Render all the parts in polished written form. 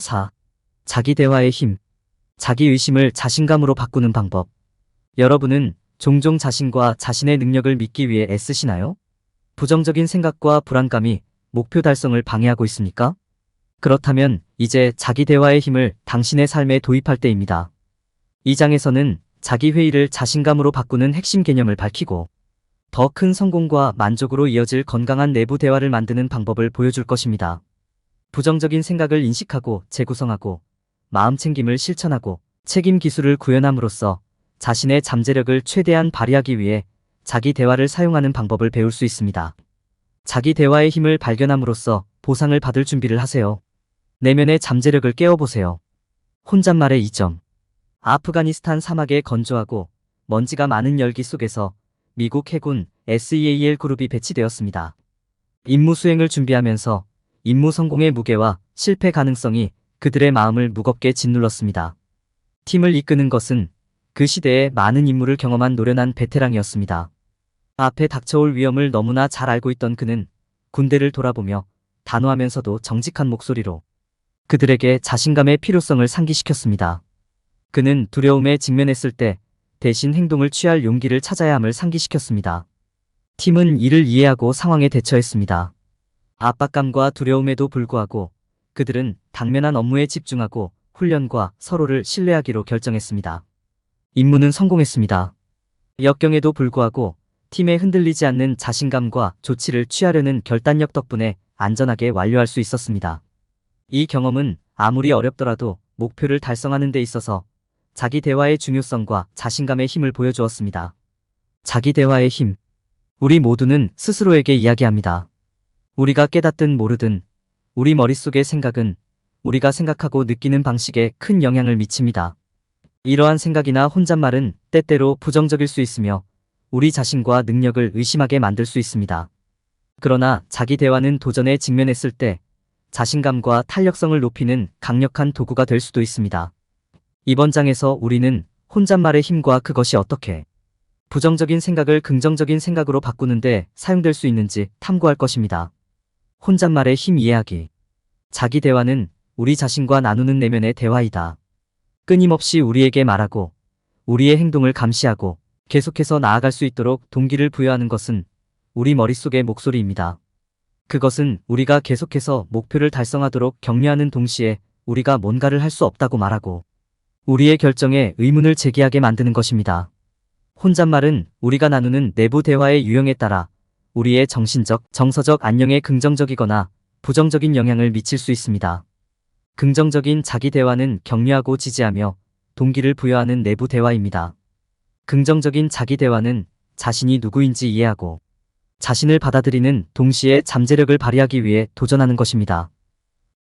4. 자기 대화의 힘. 자기 의심을 자신감으로 바꾸는 방법. 여러분은 종종 자신과 자신의 능력을 믿기 위해 애쓰시나요? 부정적인 생각과 불안감이 목표 달성을 방해하고 있습니까? 그렇다면 이제 자기 대화의 힘을 당신의 삶에 도입할 때입니다. 이 장에서는 자기 회의를 자신감으로 바꾸는 핵심 개념을 밝히고 더 큰 성공과 만족으로 이어질 건강한 내부 대화를 만드는 방법을 보여줄 것입니다. 부정적인 생각을 인식하고 재구성하고 마음 챙김을 실천하고 책임 기술을 구현함으로써 자신의 잠재력을 최대한 발휘하기 위해 자기 대화를 사용하는 방법을 배울 수 있습니다. 자기 대화의 힘을 발견함으로써 보상을 받을 준비를 하세요. 내면의 잠재력을 깨워보세요. 혼잣말의 2점. 아프가니스탄 사막의 건조하고 먼지가 많은 열기 속에서 미국 해군 SEAL 그룹이 배치되었습니다. 임무 수행을 준비하면서 임무 성공의 무게와 실패 가능성이 그들의 마음을 무겁게 짓눌렀습니다. 팀을 이끄는 것은 그 시대에 많은 임무를 경험한 노련한 베테랑이었습니다. 앞에 닥쳐올 위험을 너무나 잘 알고 있던 그는 군대를 돌아보며 단호하면서도 정직한 목소리로 그들에게 자신감의 필요성을 상기시켰습니다. 그는 두려움에 직면했을 때 대신 행동을 취할 용기를 찾아야 함을 상기시켰습니다. 팀은 이를 이해하고 상황에 대처했습니다. 압박감과 두려움에도 불구하고 그들은 당면한 업무에 집중하고 훈련과 서로를 신뢰하기로 결정했습니다. 임무는 성공했습니다. 역경에도 불구하고 팀에 흔들리지 않는 자신감과 조치를 취하려는 결단력 덕분에 안전하게 완료할 수 있었습니다. 이 경험은 아무리 어렵더라도 목표를 달성하는 데 있어서 자기 대화의 중요성과 자신감의 힘을 보여주었습니다. 자기 대화의 힘. 우리 모두는 스스로에게 이야기합니다. 우리가 깨닫든 모르든 우리 머릿속의 생각은 우리가 생각하고 느끼는 방식에 큰 영향을 미칩니다. 이러한 생각이나 혼잣말은 때때로 부정적일 수 있으며 우리 자신과 능력을 의심하게 만들 수 있습니다. 그러나 자기 대화는 도전에 직면했을 때 자신감과 탄력성을 높이는 강력한 도구가 될 수도 있습니다. 이번 장에서 우리는 혼잣말의 힘과 그것이 어떻게 부정적인 생각을 긍정적인 생각으로 바꾸는데 사용될 수 있는지 탐구할 것입니다. 혼잣말의 힘 이해하기. 자기 대화는 우리 자신과 나누는 내면의 대화이다. 끊임없이 우리에게 말하고 우리의 행동을 감시하고 계속해서 나아갈 수 있도록 동기를 부여하는 것은 우리 머릿속의 목소리입니다. 그것은 우리가 계속해서 목표를 달성하도록 격려하는 동시에 우리가 뭔가를 할 수 없다고 말하고 우리의 결정에 의문을 제기하게 만드는 것입니다. 혼잣말은 우리가 나누는 내부 대화의 유형에 따라 우리의 정신적, 정서적 안녕에 긍정적이거나 부정적인 영향을 미칠 수 있습니다. 긍정적인 자기 대화는 격려하고 지지하며 동기를 부여하는 내부 대화입니다. 긍정적인 자기 대화는 자신이 누구인지 이해하고 자신을 받아들이는 동시에 잠재력을 발휘하기 위해 도전하는 것입니다.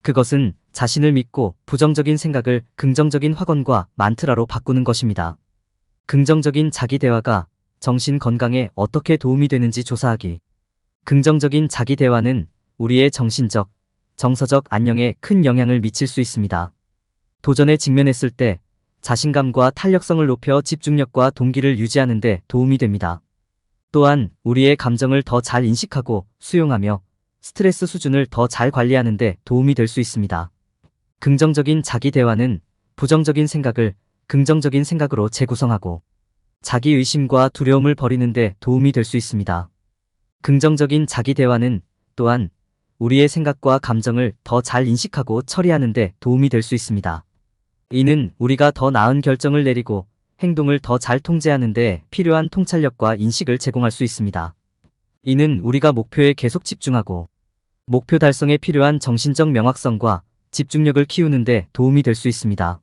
그것은 자신을 믿고 부정적인 생각을 긍정적인 확언과 만트라로 바꾸는 것입니다. 긍정적인 자기 대화가 정신 건강에 어떻게 도움이 되는지 조사하기. 긍정적인 자기 대화는 우리의 정신적, 정서적 안녕에 큰 영향을 미칠 수 있습니다. 도전에 직면했을 때 자신감과 탄력성을 높여 집중력과 동기를 유지하는 데 도움이 됩니다. 또한 우리의 감정을 더 잘 인식하고 수용하며 스트레스 수준을 더 잘 관리하는 데 도움이 될 수 있습니다. 긍정적인 자기 대화는 부정적인 생각을 긍정적인 생각으로 재구성하고 자기 의심과 두려움을 버리는 데 도움이 될 수 있습니다. 긍정적인 자기 대화는 또한 우리의 생각과 감정을 더 잘 인식하고 처리하는 데 도움이 될 수 있습니다. 이는 우리가 더 나은 결정을 내리고 행동을 더 잘 통제하는 데 필요한 통찰력과 인식을 제공할 수 있습니다. 이는 우리가 목표에 계속 집중하고 목표 달성에 필요한 정신적 명확성과 집중력을 키우는 데 도움이 될 수 있습니다.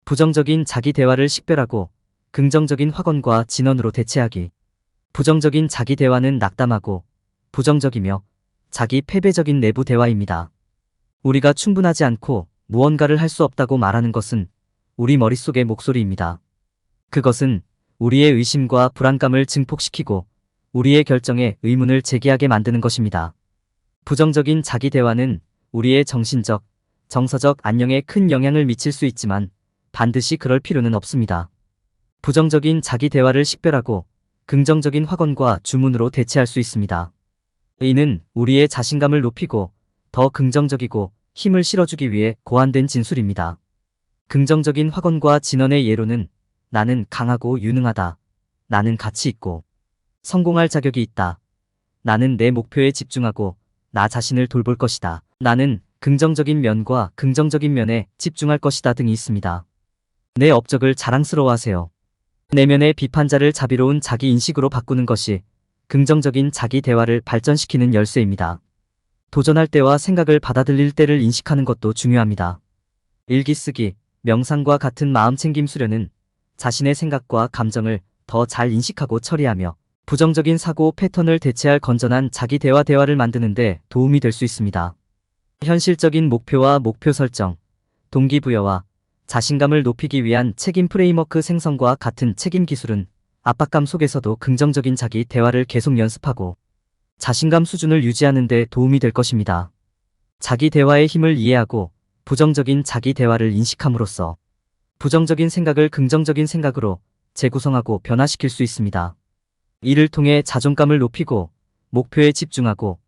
부정적인 자기 대화를 식별하고 긍정적인 확언과 진언으로 대체하기. 부정적인 자기 대화는 낙담하고 부정적이며 자기 패배적인 내부 대화입니다. 우리가 충분하지 않고 무언가를 할 수 없다고 말하는 것은 우리 머릿속의 목소리입니다. 그것은 우리의 의심과 불안감을 증폭시키고 우리의 결정에 의문을 제기하게 만드는 것입니다. 부정적인 자기 대화는 우리의 정신적, 정서적 안녕에 큰 영향을 미칠 수 있지만 반드시 그럴 필요는 없습니다. 부정적인 자기 대화를 식별하고 긍정적인 확언과 주문으로 대체할 수 있습니다. 이는 우리의 자신감을 높이고 더 긍정적이고 힘을 실어주기 위해 고안된 진술입니다. 긍정적인 확언과 진언의 예로는 나는 강하고 유능하다. 나는 가치 있고 성공할 자격이 있다. 나는 내 목표에 집중하고 나 자신을 돌볼 것이다. 나는 긍정적인 면과 긍정적인 면에 집중할 것이다 등이 있습니다. 내 업적을 자랑스러워하세요. 내면의 비판자를 자비로운 자기 인식으로 바꾸는 것이 긍정적인 자기 대화를 발전시키는 열쇠입니다. 도전할 때와 생각을 받아들일 때를 인식하는 것도 중요합니다. 일기 쓰기, 명상과 같은 마음챙김 수련은 자신의 생각과 감정을 더 잘 인식하고 처리하며 부정적인 사고 패턴을 대체할 건전한 자기 대화를 만드는 데 도움이 될 수 있습니다. 현실적인 목표와 목표 설정, 동기부여와 자신감을 높이기 위한 책임 프레임워크 생성과 같은 책임 기술은 압박감 속에서도 긍정적인 자기 대화를 계속 연습하고 자신감 수준을 유지하는 데 도움이 될 것입니다. 자기 대화의 힘을 이해하고 부정적인 자기 대화를 인식함으로써 부정적인 생각을 긍정적인 생각으로 재구성하고 변화시킬 수 있습니다. 이를 통해 자존감을 높이고 목표에 집중하고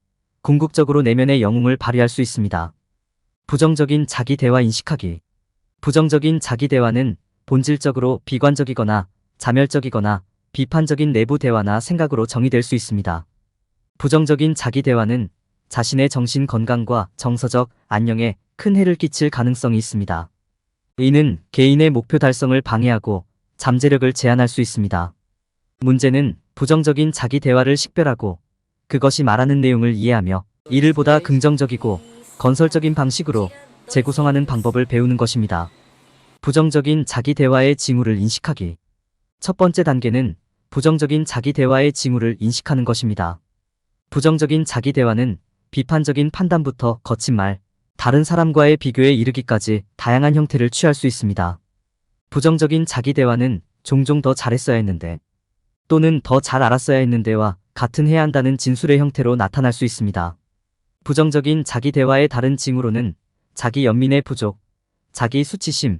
궁극적으로 내면의 영웅을 발휘할 수 있습니다. 부정적인 자기 대화 인식하기. 부정적인 자기 대화는 본질적으로 비관적이거나 자멸적이거나 비판적인 내부 대화나 생각으로 정의될 수 있습니다. 부정적인 자기 대화는 자신의 정신 건강과 정서적 안녕에 큰 해를 끼칠 가능성이 있습니다. 이는 개인의 목표 달성을 방해하고 잠재력을 제한할 수 있습니다. 문제는 부정적인 자기 대화를 식별하고 그것이 말하는 내용을 이해하며 이를 보다 긍정적이고 건설적인 방식으로 재구성하는 방법을 배우는 것입니다. 부정적인 자기 대화의 징후를 인식하기. 첫 번째 단계는 부정적인 자기 대화의 징후를 인식하는 것입니다. 부정적인 자기 대화는 비판적인 판단부터 거친 말, 다른 사람과의 비교에 이르기까지 다양한 형태를 취할 수 있습니다. 부정적인 자기 대화는 종종 더 잘했어야 했는데 또는 더 잘 알았어야 했는데와 같은 해야 한다는 진술의 형태로 나타날 수 있습니다. 부정적인 자기 대화의 다른 징후로는 자기 연민의 부족, 자기 수치심,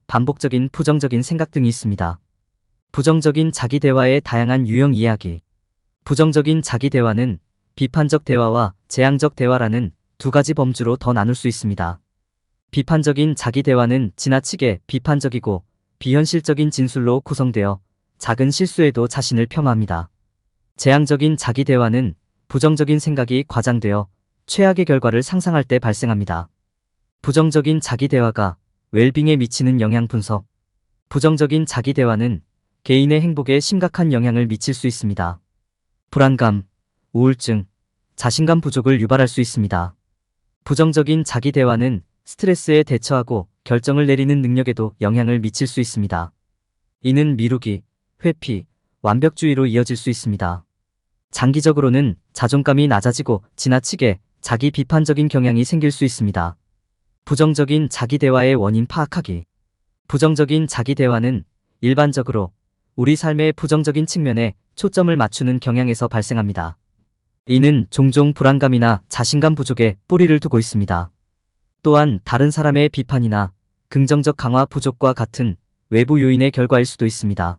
반복적인 부정적인 생각 등이 있습니다. 부정적인 자기 대화의 다양한 유형 이야기. 부정적인 자기 대화는 비판적 대화와 재앙적 대화라는 두 가지 범주로 더 나눌 수 있습니다. 비판적인 자기 대화는 지나치게 비판적이고 비현실적인 진술로 구성되어 작은 실수에도 자신을 폄하합니다. 재앙적인 자기 대화는 부정적인 생각이 과장되어 최악의 결과를 상상할 때 발생합니다. 부정적인 자기 대화가 웰빙에 미치는 영향 분석. 부정적인 자기 대화는 개인의 행복에 심각한 영향을 미칠 수 있습니다. 불안감, 우울증, 자신감 부족을 유발할 수 있습니다. 부정적인 자기 대화는 스트레스에 대처하고 결정을 내리는 능력에도 영향을 미칠 수 있습니다. 이는 미루기, 회피, 완벽주의로 이어질 수 있습니다. 장기적으로는 자존감이 낮아지고 지나치게 자기 비판적인 경향이 생길 수 있습니다. 부정적인 자기 대화의 원인 파악하기. 부정적인 자기 대화는 일반적으로 우리 삶의 부정적인 측면에 초점을 맞추는 경향에서 발생합니다. 이는 종종 불안감이나 자신감 부족에 뿌리를 두고 있습니다. 또한 다른 사람의 비판이나 긍정적 강화 부족과 같은 외부 요인의 결과일 수도 있습니다.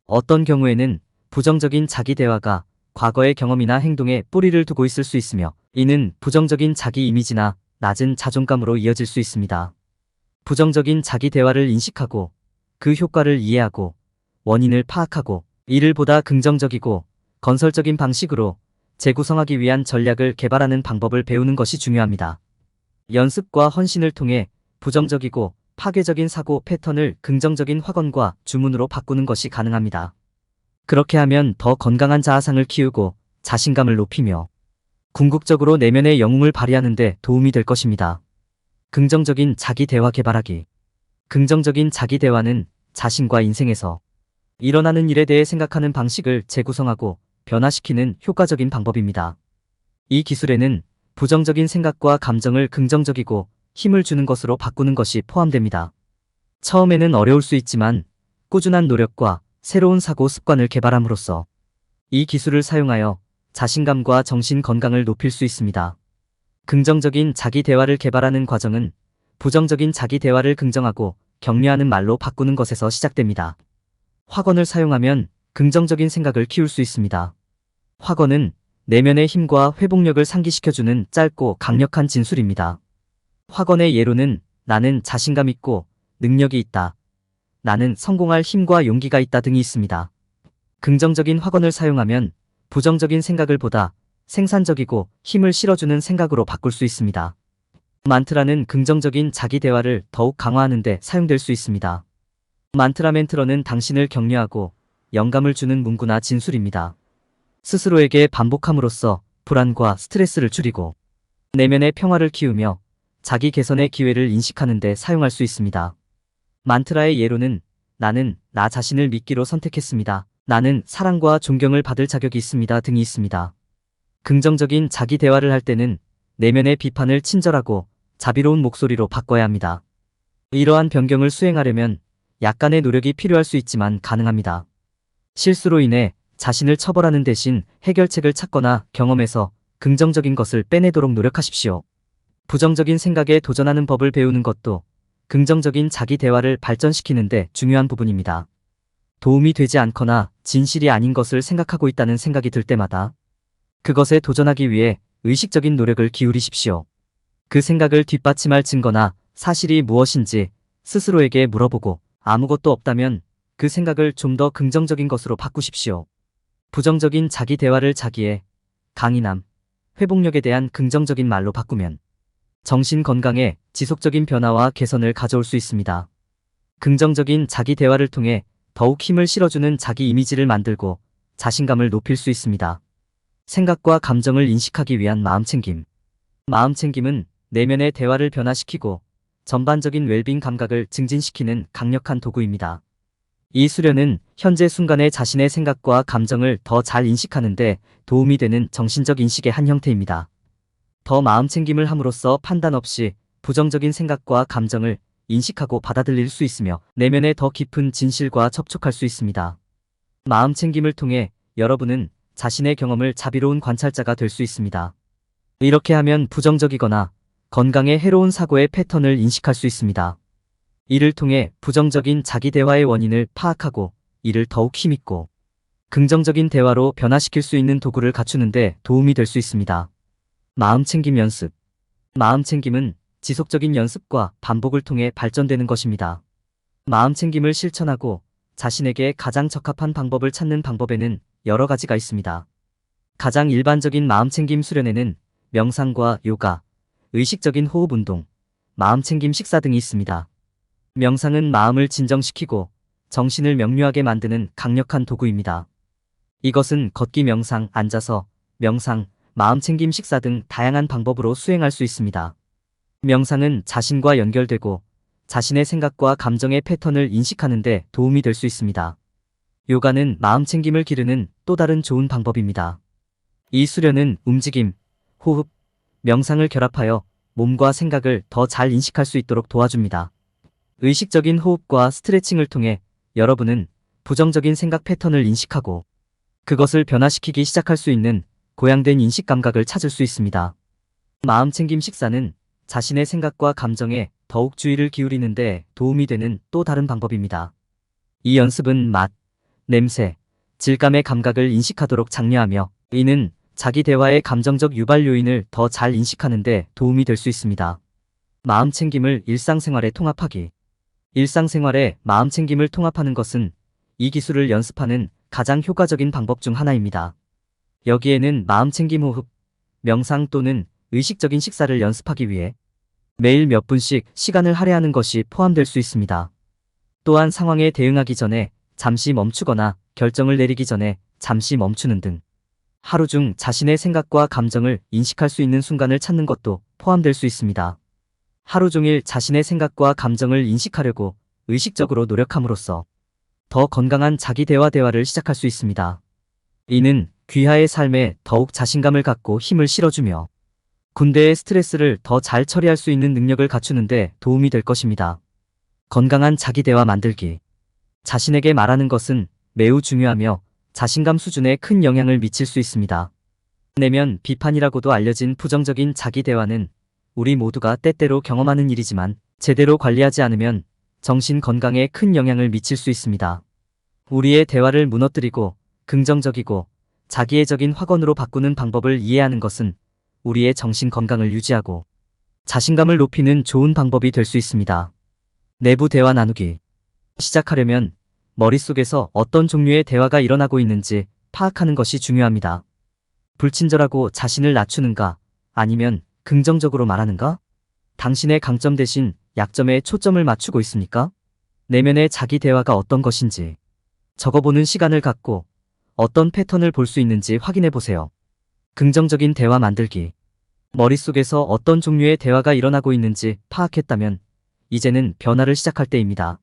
어떤 경우에는 부정적인 자기 대화가 과거의 경험이나 행동에 뿌리를 두고 있을 수 있으며 이는 부정적인 자기 이미지나 낮은 자존감으로 이어질 수 있습니다. 부정적인 자기 대화를 인식하고 그 효과를 이해하고 원인을 파악하고 이를 보다 긍정적이고 건설적인 방식으로 재구성하기 위한 전략을 개발하는 방법을 배우는 것이 중요합니다. 연습과 헌신을 통해 부정적이고 파괴적인 사고 패턴을 긍정적인 확언과 주문으로 바꾸는 것이 가능합니다. 그렇게 하면 더 건강한 자아상을 키우고 자신감을 높이며 궁극적으로 내면의 영웅을 발휘하는 데 도움이 될 것입니다. 긍정적인 자기 대화 개발하기. 긍정적인 자기 대화는 자신과 인생에서 일어나는 일에 대해 생각하는 방식을 재구성하고 변화시키는 효과적인 방법입니다. 이 기술에는 부정적인 생각과 감정을 긍정적이고 힘을 주는 것으로 바꾸는 것이 포함됩니다. 처음에는 어려울 수 있지만 꾸준한 노력과 새로운 사고 습관을 개발함으로써 이 기술을 사용하여 자신감과 정신 건강을 높일 수 있습니다. 긍정적인 자기 대화를 개발하는 과정은 부정적인 자기 대화를 긍정하고 격려하는 말로 바꾸는 것에서 시작됩니다. 확언을 사용하면 긍정적인 생각을 키울 수 있습니다. 확언은 내면의 힘과 회복력을 상기시켜주는 짧고 강력한 진술입니다. 확언의 예로는 나는 자신감 있고 능력이 있다. 나는 성공할 힘과 용기가 있다 등이 있습니다. 긍정적인 확언을 사용하면 부정적인 생각을 보다 생산적이고 힘을 실어주는 생각으로 바꿀 수 있습니다. 만트라는 긍정적인 자기 대화를 더욱 강화하는 데 사용될 수 있습니다. 만트라 멘트러는 당신을 격려하고 영감을 주는 문구나 진술입니다. 스스로에게 반복함으로써 불안과 스트레스를 줄이고 내면의 평화를 키우며 자기 개선의 기회를 인식하는 데 사용할 수 있습니다. 만트라의 예로는 나는 나 자신을 믿기로 선택했습니다. 나는 사랑과 존경을 받을 자격이 있습니다 등이 있습니다. 긍정적인 자기 대화를 할 때는 내면의 비판을 친절하고 자비로운 목소리로 바꿔야 합니다. 이러한 변경을 수행하려면 약간의 노력이 필요할 수 있지만 가능합니다. 실수로 인해 자신을 처벌하는 대신 해결책을 찾거나 경험에서 긍정적인 것을 빼내도록 노력하십시오. 부정적인 생각에 도전하는 법을 배우는 것도 긍정적인 자기 대화를 발전시키는 데 중요한 부분입니다. 도움이 되지 않거나 진실이 아닌 것을 생각하고 있다는 생각이 들 때마다 그것에 도전하기 위해 의식적인 노력을 기울이십시오. 그 생각을 뒷받침할 증거나 사실이 무엇인지 스스로에게 물어보고 아무것도 없다면 그 생각을 좀 더 긍정적인 것으로 바꾸십시오. 부정적인 자기 대화를 자기의 강인함, 회복력에 대한 긍정적인 말로 바꾸면 정신 건강에 지속적인 변화와 개선을 가져올 수 있습니다. 긍정적인 자기 대화를 통해 더욱 힘을 실어주는 자기 이미지를 만들고 자신감을 높일 수 있습니다. 생각과 감정을 인식하기 위한 마음챙김. 마음챙김은 내면의 대화를 변화시키고 전반적인 웰빙 감각을 증진시키는 강력한 도구입니다. 이 수련은 현재 순간의 자신의 생각과 감정을 더 잘 인식하는 데 도움이 되는 정신적 인식의 한 형태입니다. 더 마음챙김을 함으로써 판단 없이 부정적인 생각과 감정을 인식하고 받아들일 수 있으며 내면의 더 깊은 진실과 접촉할 수 있습니다. 마음챙김을 통해 여러분은 자신의 경험을 자비로운 관찰자가 될 수 있습니다. 이렇게 하면 부정적이거나 건강에 해로운 사고의 패턴을 인식할 수 있습니다. 이를 통해 부정적인 자기 대화의 원인을 파악하고 이를 더욱 힘있고 긍정적인 대화로 변화시킬 수 있는 도구를 갖추는 데 도움이 될 수 있습니다. 마음챙김 연습. 마음챙김은 지속적인 연습과 반복을 통해 발전되는 것입니다. 마음챙김을 실천하고 자신에게 가장 적합한 방법을 찾는 방법에는 여러 가지가 있습니다. 가장 일반적인 마음챙김 수련에는 명상과 요가, 의식적인 호흡 운동, 마음챙김 식사 등이 있습니다. 명상은 마음을 진정시키고 정신을 명료하게 만드는 강력한 도구입니다. 이것은 걷기 명상, 앉아서 명상, 마음챙김 식사 등 다양한 방법으로 수행할 수 있습니다. 명상은 자신과 연결되고 자신의 생각과 감정의 패턴을 인식하는 데 도움이 될 수 있습니다. 요가는 마음챙김을 기르는 또 다른 좋은 방법입니다. 이 수련은 움직임, 호흡, 명상을 결합하여 몸과 생각을 더 잘 인식할 수 있도록 도와줍니다. 의식적인 호흡과 스트레칭을 통해 여러분은 부정적인 생각 패턴을 인식하고 그것을 변화시키기 시작할 수 있는 고양된 인식 감각을 찾을 수 있습니다. 마음챙김 식사는 자신의 생각과 감정에 더욱 주의를 기울이는 데 도움이 되는 또 다른 방법입니다. 이 연습은 맛, 냄새, 질감의 감각을 인식하도록 장려하며 이는 자기 대화의 감정적 유발 요인을 더 잘 인식하는 데 도움이 될 수 있습니다. 마음챙김을 일상생활에 통합하기. 일상생활에 마음챙김을 통합하는 것은 이 기술을 연습하는 가장 효과적인 방법 중 하나입니다. 여기에는 마음챙김 호흡, 명상 또는 의식적인 식사를 연습하기 위해 매일 몇 분씩 시간을 할애하는 것이 포함될 수 있습니다. 또한 상황에 대응하기 전에 잠시 멈추거나 결정을 내리기 전에 잠시 멈추는 등 하루 중 자신의 생각과 감정을 인식할 수 있는 순간을 찾는 것도 포함될 수 있습니다. 하루 종일 자신의 생각과 감정을 인식하려고 의식적으로 노력함으로써 더 건강한 자기 대화를 시작할 수 있습니다. 이는 귀하의 삶에 더욱 자신감을 갖고 힘을 실어주며 군대의 스트레스를 더 잘 처리할 수 있는 능력을 갖추는 데 도움이 될 것입니다. 건강한 자기 대화 만들기. 자신에게 말하는 것은 매우 중요하며 자신감 수준에 큰 영향을 미칠 수 있습니다. 내면 비판이라고도 알려진 부정적인 자기 대화는 우리 모두가 때때로 경험하는 일이지만 제대로 관리하지 않으면 정신 건강에 큰 영향을 미칠 수 있습니다. 우리의 대화를 무너뜨리고 긍정적이고 자기애적인 확언으로 바꾸는 방법을 이해하는 것은 우리의 정신 건강을 유지하고 자신감을 높이는 좋은 방법이 될 수 있습니다. 내부 대화 나누기. 시작하려면 머릿속에서 어떤 종류의 대화가 일어나고 있는지 파악하는 것이 중요합니다. 불친절하고 자신을 낮추는가? 아니면 긍정적으로 말하는가? 당신의 강점 대신 약점에 초점을 맞추고 있습니까? 내면의 자기 대화가 어떤 것인지 적어보는 시간을 갖고 어떤 패턴을 볼 수 있는지 확인해 보세요. 긍정적인 대화 만들기. 머릿속에서 어떤 종류의 대화가 일어나고 있는지 파악했다면 이제는 변화를 시작할 때입니다.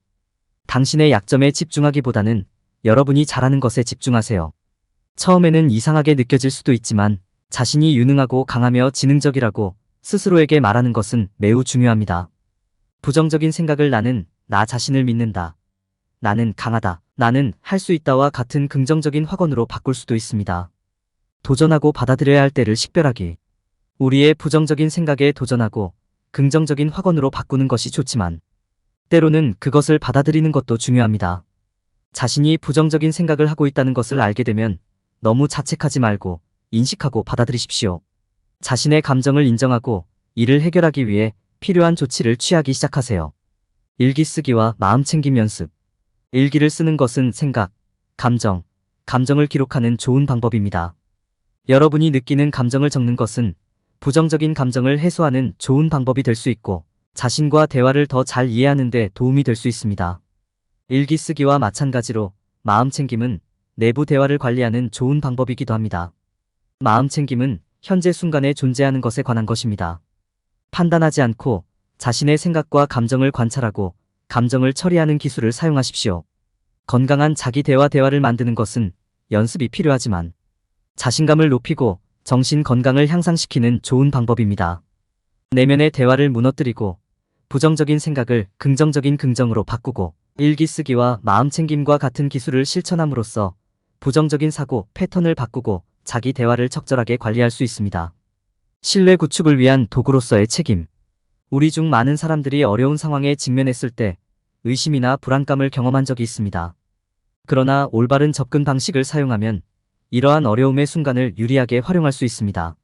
당신의 약점에 집중하기보다는 여러분이 잘하는 것에 집중하세요. 처음에는 이상하게 느껴질 수도 있지만 자신이 유능하고 강하며 지능적이라고 스스로에게 말하는 것은 매우 중요합니다. 부정적인 생각을 나 자신을 믿는다. 나는 강하다. 나는 할 수 있다와 같은 긍정적인 확언으로 바꿀 수도 있습니다. 도전하고 받아들여야 할 때를 식별하기. 우리의 부정적인 생각에 도전하고 긍정적인 확언으로 바꾸는 것이 좋지만 때로는 그것을 받아들이는 것도 중요합니다. 자신이 부정적인 생각을 하고 있다는 것을 알게 되면 너무 자책하지 말고 인식하고 받아들이십시오. 자신의 감정을 인정하고 이를 해결하기 위해 필요한 조치를 취하기 시작하세요. 일기 쓰기와 마음 챙김 연습. 일기를 쓰는 것은 생각, 감정을 기록하는 좋은 방법입니다. 여러분이 느끼는 감정을 적는 것은 부정적인 감정을 해소하는 좋은 방법이 될 수 있고 자신과 대화를 더 잘 이해하는 데 도움이 될 수 있습니다. 일기 쓰기와 마찬가지로 마음 챙김은 내부 대화를 관리하는 좋은 방법이기도 합니다. 마음 챙김은 현재 순간에 존재하는 것에 관한 것입니다. 판단하지 않고 자신의 생각과 감정을 관찰하고 감정을 처리하는 기술을 사용하십시오. 건강한 자기 대화를 만드는 것은 연습이 필요하지만 자신감을 높이고 정신 건강을 향상시키는 좋은 방법입니다. 내면의 대화를 무너뜨리고 부정적인 생각을 긍정적인 긍정으로 바꾸고 일기 쓰기와 마음 챙김과 같은 기술을 실천함으로써 부정적인 사고 패턴을 바꾸고 자기 대화를 적절하게 관리할 수 있습니다. 신뢰 구축을 위한 도구로서의 책임. 우리 중 많은 사람들이 어려운 상황에 직면했을 때 의심이나 불안감을 경험한 적이 있습니다. 그러나 올바른 접근 방식을 사용하면 이러한 어려움의 순간을 유리하게 활용할 수 있습니다.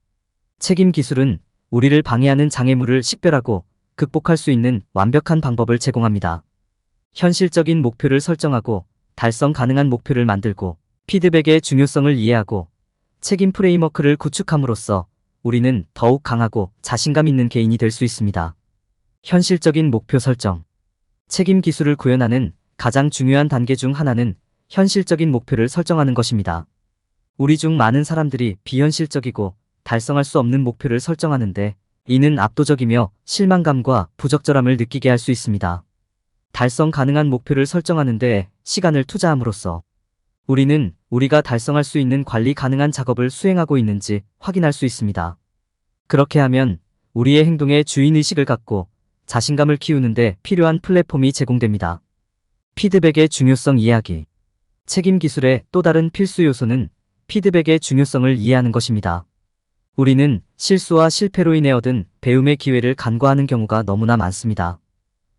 책임 기술은 우리를 방해하는 장애물을 식별하고 극복할 수 있는 완벽한 방법을 제공합니다. 현실적인 목표를 설정하고 달성 가능한 목표를 만들고 피드백의 중요성을 이해하고 책임 프레임워크를 구축함으로써 우리는 더욱 강하고 자신감 있는 개인이 될 수 있습니다. 현실적인 목표 설정. 책임 기술을 구현하는 가장 중요한 단계 중 하나는 현실적인 목표를 설정하는 것입니다. 우리 중 많은 사람들이 비현실적이고 달성할 수 없는 목표를 설정하는데 이는 압도적이며 실망감과 부적절함을 느끼게 할 수 있습니다. 달성 가능한 목표를 설정하는 데 시간을 투자함으로써 우리는 우리가 달성할 수 있는 관리 가능한 작업을 수행하고 있는지 확인할 수 있습니다. 그렇게 하면 우리의 행동에 주인의식을 갖고 자신감을 키우는 데 필요한 플랫폼이 제공됩니다. 피드백의 중요성 이해하기. 책임 기술의 또 다른 필수 요소는 피드백의 중요성을 이해하는 것입니다. 우리는 실수와 실패로 인해 얻은 배움의 기회를 간과하는 경우가 너무나 많습니다.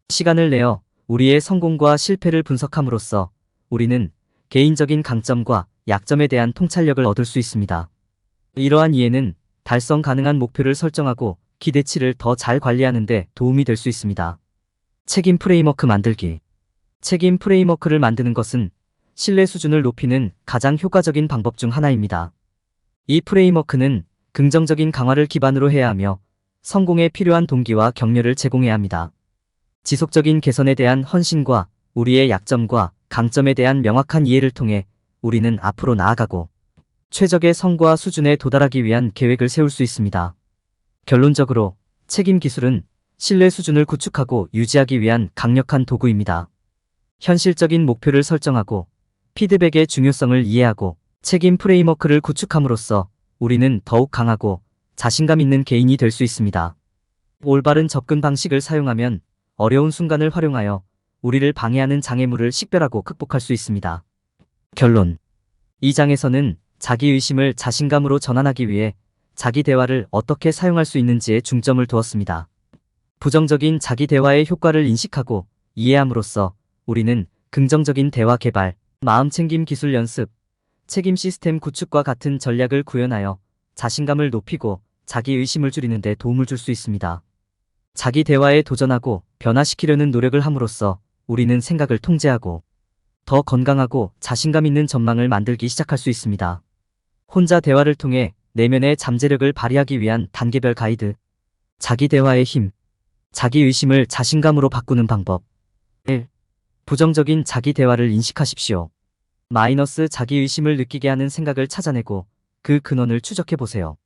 시간을 내어 우리의 성공과 실패를 분석함으로써 우리는 개인적인 강점과 약점에 대한 통찰력을 얻을 수 있습니다. 이러한 이해는 달성 가능한 목표를 설정하고 기대치를 더 잘 관리하는 데 도움이 될 수 있습니다. 책임 프레임워크 만들기. 책임 프레임워크를 만드는 것은 신뢰 수준을 높이는 가장 효과적인 방법 중 하나입니다. 이 프레임워크는 긍정적인 강화를 기반으로 해야 하며 성공에 필요한 동기와 격려를 제공해야 합니다. 지속적인 개선에 대한 헌신과 우리의 약점과 강점에 대한 명확한 이해를 통해 우리는 앞으로 나아가고 최적의 성과 수준에 도달하기 위한 계획을 세울 수 있습니다. 결론적으로 책임 기술은 신뢰 수준을 구축하고 유지하기 위한 강력한 도구입니다. 현실적인 목표를 설정하고 피드백의 중요성을 이해하고 책임 프레임워크를 구축함으로써 우리는 더욱 강하고 자신감 있는 개인이 될 수 있습니다. 올바른 접근 방식을 사용하면 어려운 순간을 활용하여 우리를 방해하는 장애물을 식별하고 극복할 수 있습니다. 결론. 이 장에서는 자기의심을 자신감으로 전환하기 위해 자기 대화를 어떻게 사용할 수 있는지에 중점을 두었습니다. 부정적인 자기 대화의 효과를 인식하고 이해함으로써 우리는 긍정적인 대화 개발, 마음챙김 기술 연습, 책임 시스템 구축과 같은 전략을 구현하여 자신감을 높이고 자기 의심을 줄이는 데 도움을 줄 수 있습니다. 자기 대화에 도전하고 변화시키려는 노력을 함으로써 우리는 생각을 통제하고 더 건강하고 자신감 있는 전망을 만들기 시작할 수 있습니다. 혼자 대화를 통해 내면의 잠재력을 발휘하기 위한 단계별 가이드. 자기 대화의 힘. 자기 의심을 자신감으로 바꾸는 방법. 1. 부정적인 자기 대화를 인식하십시오. 마이너스 자기 의심을 느끼게 하는 생각을 찾아내고 그 근원을 추적해 보세요.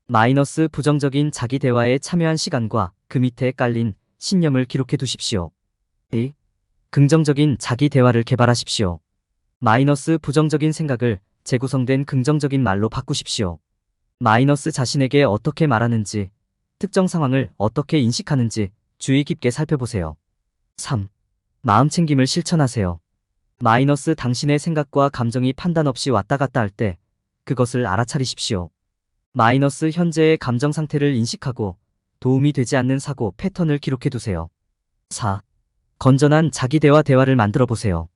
마이너스 부정적인 자기 대화에 참여한 시간과 그 밑에 깔린 신념을 기록해 두십시오. 2. 긍정적인 자기 대화를 개발하십시오. 마이너스 부정적인 생각을 재구성된 긍정적인 말로 바꾸십시오. 마이너스 자신에게 어떻게 말하는지, 특정 상황을 어떻게 인식하는지 주의 깊게 살펴보세요. 3. 마음 챙김을 실천하세요. 마이너스 당신의 생각과 감정이 판단 없이 왔다 갔다 할 때 그것을 알아차리십시오. 마이너스 현재의 감정 상태를 인식하고 도움이 되지 않는 사고 패턴을 기록해 두세요. 4. 건전한 자기 대화를 만들어 보세요.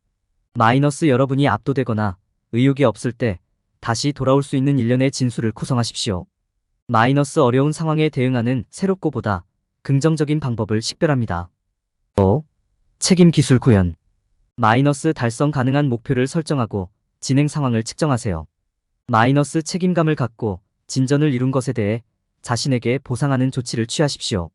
마이너스 여러분이 압도되거나 의욕이 없을 때 다시 돌아올 수 있는 일련의 진술을 구성하십시오. 마이너스 어려운 상황에 대응하는 새롭고 보다 긍정적인 방법을 식별합니다. 5. 책임 기술 구현. 마이너스 달성 가능한 목표를 설정하고 진행 상황을 측정하세요. 마이너스 책임감을 갖고 진전을 이룬 것에 대해 자신에게 보상하는 조치를 취하십시오.